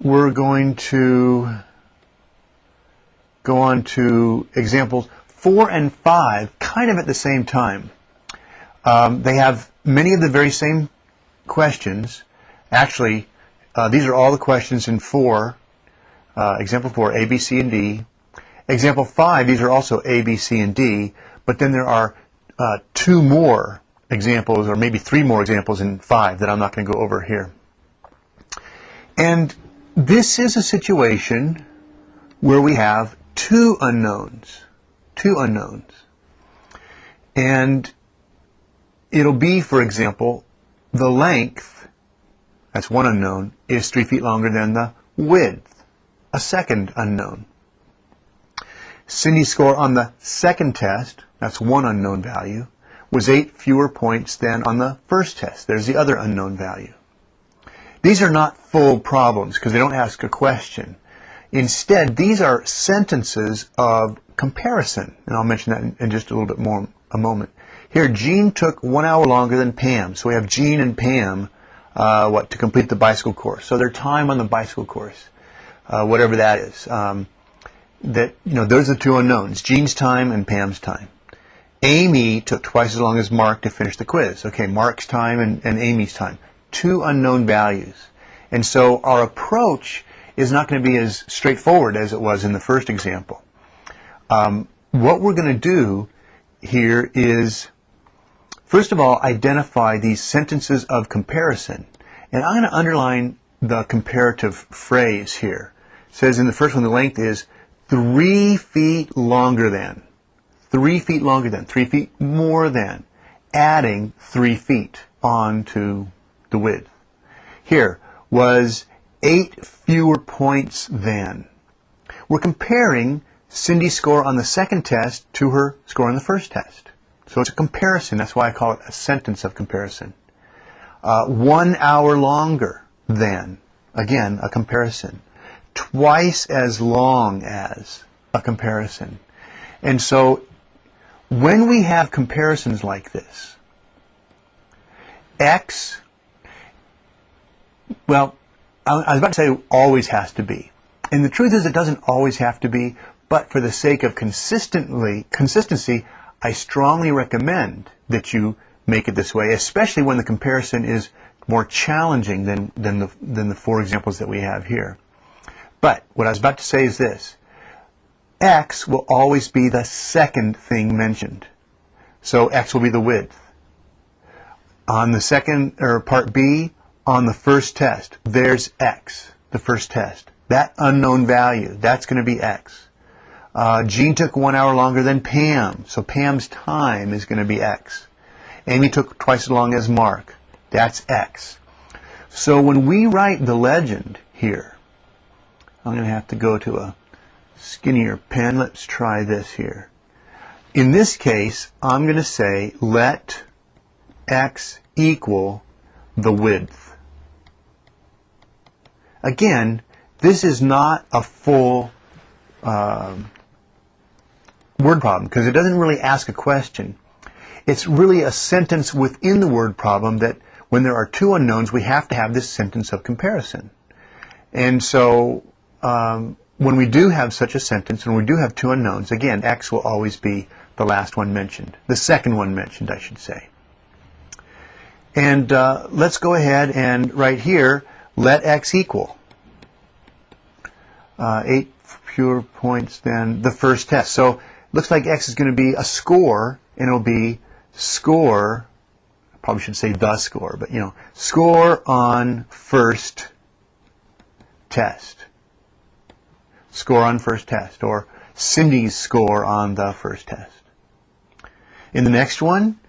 we're going to go on to examples 4 and 5 kind of at the same time. They have many of the very same questions. Actually, these are all the questions in 4. Example 4, A, B, C, and D. Example 5, these are also A, B, C, and D, but then there are 2 more examples, or maybe 3 more examples in 5 that I'm not going to go over here. And this is a situation where we have 2 unknowns. 2 unknowns. And it'll be, for example, the length, that's one unknown, is 3 feet longer than the width, a second unknown. Cindy's score on the second test, that's one unknown value, was 8 fewer points than on the first test. There's the other unknown value. These are not full problems because they don't ask a question. Instead, these are sentences of comparison, and I'll mention that in just a little bit more a moment. Here, Jean took 1 hour longer than Pam, so we have Jean and Pam to complete the bicycle course. So their time on the bicycle course, whatever that is, those are the 2 unknowns: Jean's time and Pam's time. Amy took twice as long as Mark to finish the quiz. Okay, Mark's time and Amy's time. 2 unknown values. And so our approach is not going to be as straightforward as it was in the first example. What we're going to do here is, first of all, identify these sentences of comparison. And I'm going to underline the comparative phrase here. It says in the first one, the length is 3 feet longer than. 3 feet longer than. 3 feet more than. Adding 3 feet onto the width. Here was 8 fewer points than. We're comparing Cindy's score on the second test to her score on the first test. So it's a comparison. That's why I call it a sentence of comparison. 1 hour longer than. Again, a comparison. Twice as long as. A comparison. And so when we have comparisons like this, X, well, I was about to say always has to be. And the truth is it doesn't always have to be, but for the sake of consistency, I strongly recommend that you make it this way, especially when the comparison is more challenging than the 4 examples that we have here. But what I was about to say is this. X will always be the second thing mentioned. So X will be the width. On the second, or part B, on the first test, there's X, the first test. That unknown value, that's going to be X. Jean took 1 hour longer than Pam, so Pam's time is going to be X. Amy took twice as long as Mark. That's X. So when we write the legend here, I'm going to have to go to a skinnier pen. Let's try this here. In this case, I'm going to say let X equal the width. Again, this is not a full word problem because it doesn't really ask a question. It's really a sentence within the word problem that when there are 2 unknowns, we have to have this sentence of comparison. And so when we do have such a sentence, and we do have 2 unknowns, again, X will always be the last one mentioned, the second one mentioned, I should say. And let's go ahead and right here, let X equal 8 fewer points than the first test. So it looks like X is going to be a score, and it'll be score, I probably should say the score, but score on first test. Score on first test, or Cindy's score on the first test. In the next one,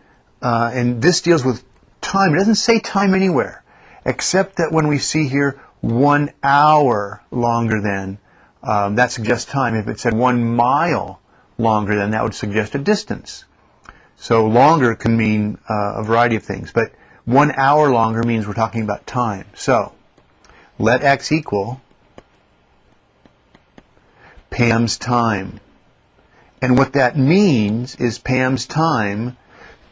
and this deals with time. It doesn't say time anywhere, except that when we see here 1 hour longer than, that suggests time. If it said 1 mile longer than, that would suggest a distance. So longer can mean a variety of things, but 1 hour longer means we're talking about time. So let X equal Pam's time. And what that means is Pam's time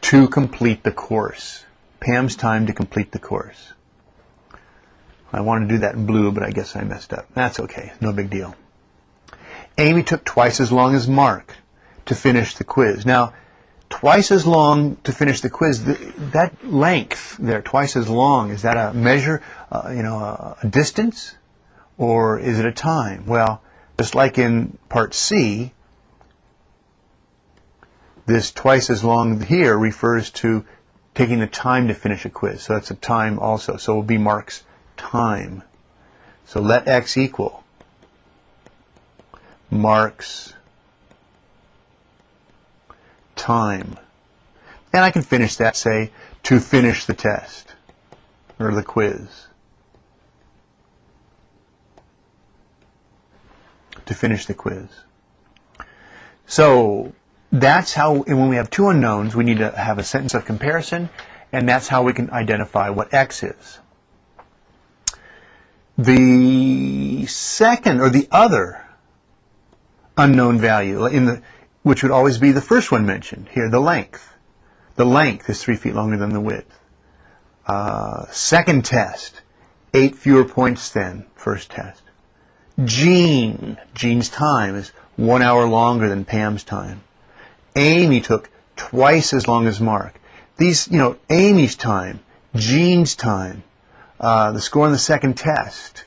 to complete the course. Pam's time to complete the course. I wanted to do that in blue, but I guess I messed up. That's okay. No big deal. Amy took twice as long as Mark to finish the quiz. Now, twice as long to finish the quiz, that length there, twice as long, is that a measure, a distance, or is it a time? Well, just like in part C, this twice as long here refers to taking the time to finish a quiz. So that's a time also. So it will be Mark's time. So let x equal Mark's time. And I can finish that, say, to finish the test or the quiz. To finish the quiz. So that's how, when we have two unknowns, we need to have a sentence of comparison, and that's how we can identify what x is. The second, or the other unknown value, which would always be the first one mentioned here, the length. The length is 3 feet longer than the width. Second test, 8 fewer points than first test. Jean's time is 1 hour longer than Pam's time. Amy took twice as long as Mark. These, Amy's time, Jean's time, the score on the second test,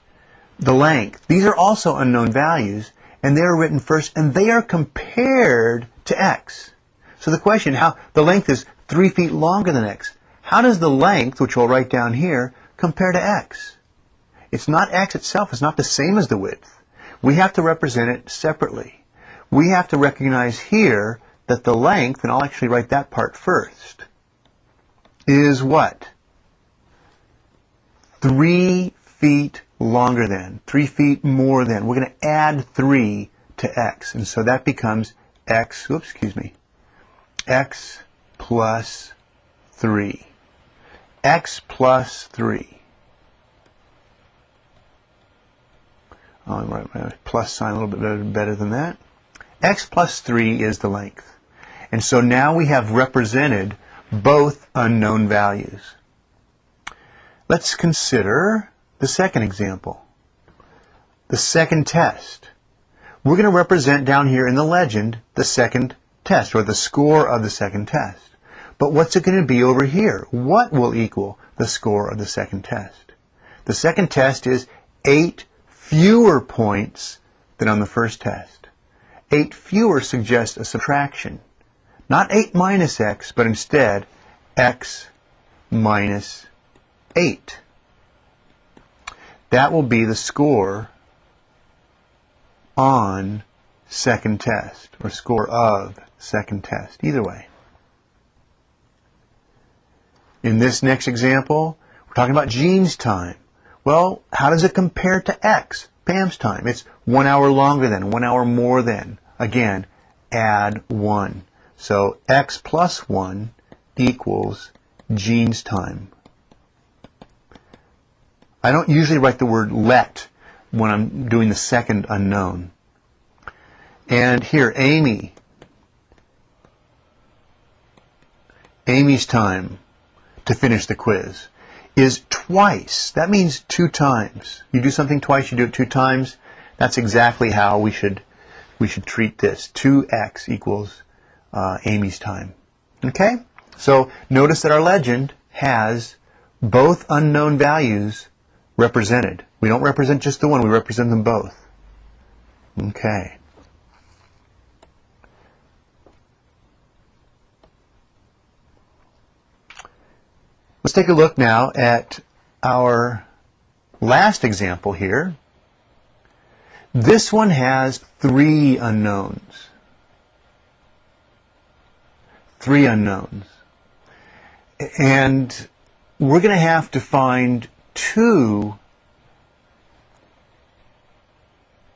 the length, these are also unknown values, and they're written first, and they are compared to x. So the question, the length is 3 feet longer than x. How does the length, which we'll write down here, compare to x? It's not x itself. It's not the same as the width. We have to represent it separately. We have to recognize here that the length, and I'll actually write that part first, is what? 3 feet longer than, 3 feet more than. We're going to add 3 to x, and so that becomes x plus 3. X plus 3. I'll write my plus sign a little bit better than that. X plus 3 is the length. And so now we have represented both unknown values. Let's consider the second example. The second test. We're going to represent down here in the legend the second test, or the score of the second test. But what's it going to be over here? What will equal the score of the second test? The second test is 8 fewer points than on the first test. 8 fewer suggests a subtraction. Not 8 minus x, but instead x minus 8. That will be the score on second test, or score of second test, either way. In this next example, we're talking about Jean's time. Well, how does it compare to x, Pam's time? It's 1 hour longer than, 1 hour more than. Again, add 1. So x plus 1 equals Jean's time. I don't usually write the word let when I'm doing the second unknown. And here, Amy's time to finish the quiz is twice. That means 2 times. You do something twice, you do it 2 times. That's exactly how we should treat this. 2x equals Amy's time. Okay? So notice that our legend has both unknown values represented. We don't represent just the one, we represent them both. Okay. Let's take a look now at our last example here. This one has 3 unknowns. 3 unknowns. And we're going to have to find 2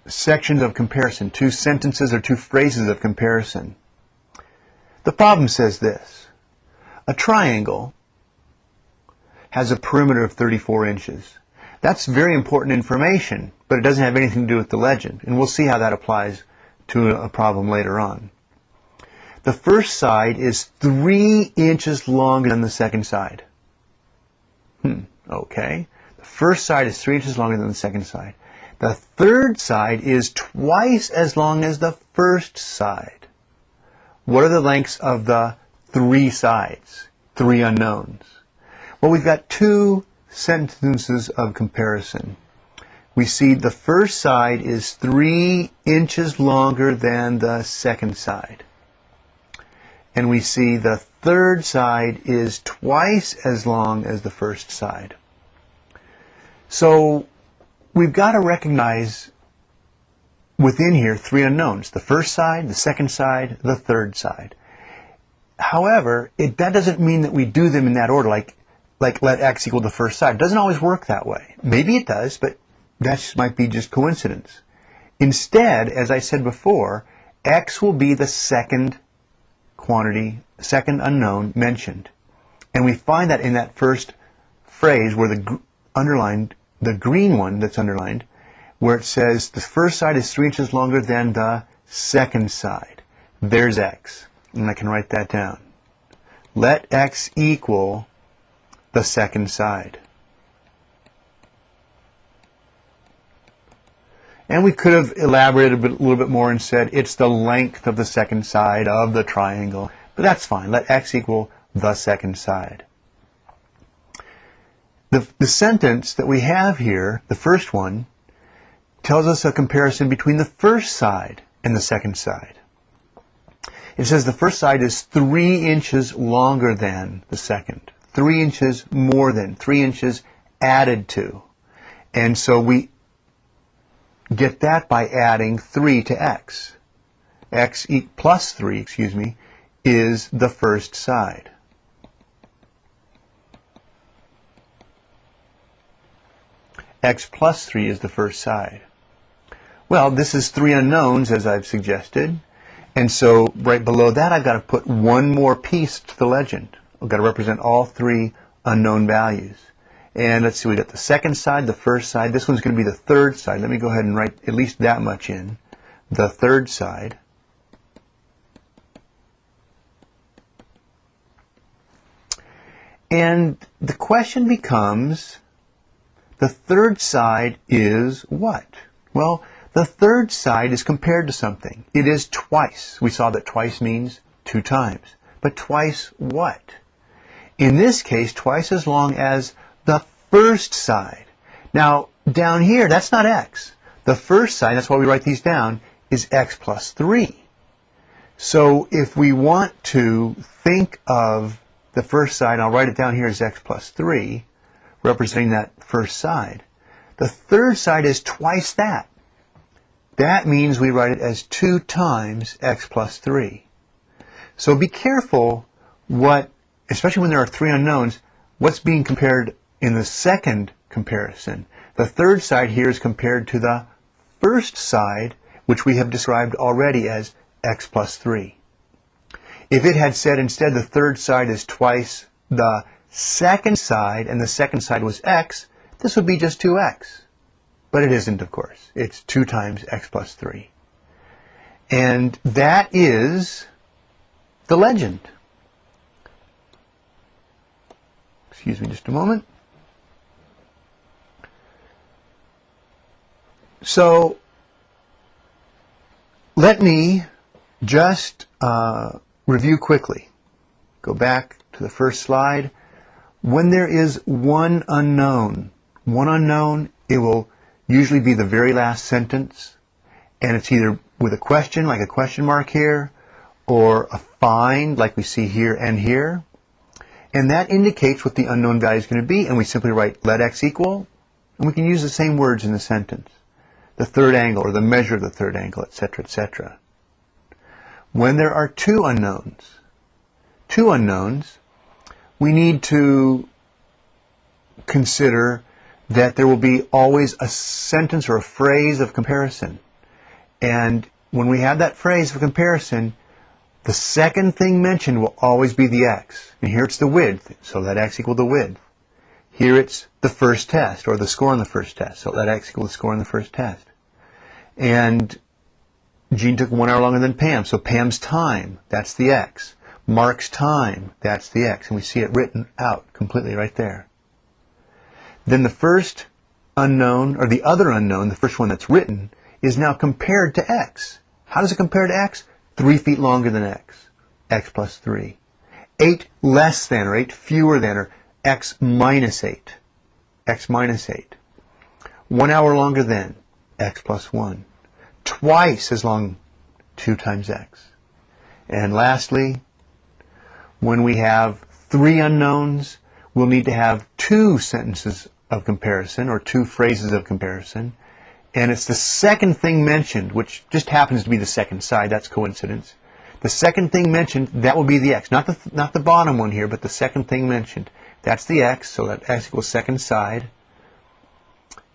sections of comparison, 2 sentences or 2 phrases of comparison. The problem says this. A triangle has a perimeter of 34 inches. That's very important information, but it doesn't have anything to do with the legend. And we'll see how that applies to a problem later on. The first side is 3 inches longer than the second side. Okay. The first side is 3 inches longer than the second side. The third side is twice as long as the first side. What are the lengths of the three sides? Three unknowns. Well, we've got two sentences of comparison. We see the first side is 3 inches longer than the second side. And we see the third side is twice as long as the first side. So we've got to recognize within here three unknowns: the first side, the second side, the third side. However, that doesn't mean that we do them in that order, like let x equal the first side. It doesn't always work that way. Maybe it does, but that might be just coincidence. Instead, as I said before, x will be the second quantity, second unknown mentioned. And we find that in that first phrase where the green one that's underlined, where it says the first side is 3 inches longer than the second side. There's x. And I can write that down. Let x equal the second side. And we could have elaborated a little bit more and said it's the length of the second side of the triangle. But that's fine. Let x equal the second side. The sentence that we have here, the first one, tells us a comparison between the first side and the second side. It says the first side is 3 inches longer than the second. 3 inches more than, 3 inches added to. And so we get that by adding 3 to x. X plus 3, is the first side. X plus 3 is the first side. Well, this is three unknowns, as I've suggested. And so right below that, I've got to put one more piece to the legend. I've got to represent all three unknown values. And let's see, we've got the second side, the first side. This one's going to be the third side. Let me go ahead and write at least that much in. The third side. And the question becomes, the third side is what? Well, the third side is compared to something. It is twice. We saw that twice means 2 times. But twice what? In this case, twice as long as the first side. Now, down here, that's not x. The first side, that's why we write these down, is x plus 3. So if we want to think of the first side, I'll write it down here as x plus 3, representing that first side. The third side is twice that. That means we write it as 2 times x plus 3. So be careful especially when there are three unknowns, what's being compared in the second comparison. The third side here is compared to the first side, which we have described already as x plus 3. If it had said instead the third side is twice the second side and the second side was x, this would be just 2x. But it isn't, of course. It's 2 times x plus 3. And that is the legend. Excuse me just a moment. So let me just review quickly. Go back to the first slide. When there is one unknown, it will usually be the very last sentence, and it's either with a question, like a question mark here, or a find, like we see here and here. And that indicates what the unknown value is going to be, and we simply write let x equal, and we can use the same words in the sentence. The third angle, or the measure of the third angle, etc., etc. When there are two unknowns, we need to consider that there will be always a sentence or a phrase of comparison. And when we have that phrase of comparison, the second thing mentioned will always be the x. And here it's the width, so let x equal the width. Here it's the first test, or the score on the first test, so let x equal the score on the first test. And Jean took 1 hour longer than Pam, so Pam's time, that's the x. Mark's time, that's the x. And we see it written out completely right there. then the first unknown, or the other unknown, the first one that's written, is now compared to x. How does it compare to x? 3 feet longer than x, x plus 3. 8 less than, or 8 fewer than, or x minus 8, x minus 8. 1 hour longer than, x plus 1. Twice as long, 2 times x. And lastly, when we have 3 unknowns, we'll need to have 2 sentences of comparison, or 2 phrases of comparison. And it's the second thing mentioned, which just happens to be the second side. That's coincidence. The second thing mentioned, that will be the x. Not the bottom one here, but the second thing mentioned. That's the x, so that x equals second side.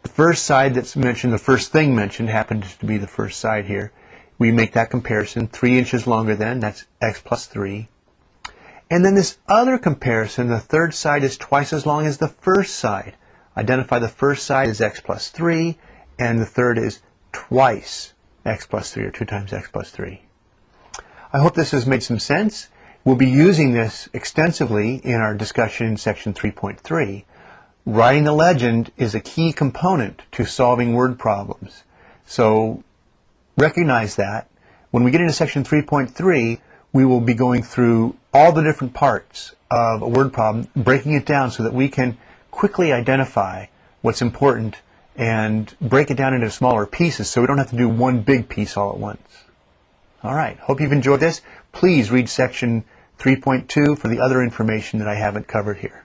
The first side that's mentioned, the first thing mentioned, happens to be the first side here. We make that comparison. 3 inches longer than, that's x plus 3. And then this other comparison, the third side is twice as long as the first side. Identify the first side as x plus 3, and the third is twice x plus 3, or 2 times x plus 3. I hope this has made some sense. We'll be using this extensively in our discussion in section 3.3. Writing the legend is a key component to solving word problems. So recognize that. When we get into section 3.3, we will be going through all the different parts of a word problem, breaking it down so that we can quickly identify what's important and break it down into smaller pieces so we don't have to do one big piece all at once. All right, hope you've enjoyed this. Please read section 3.2 for the other information that I haven't covered here.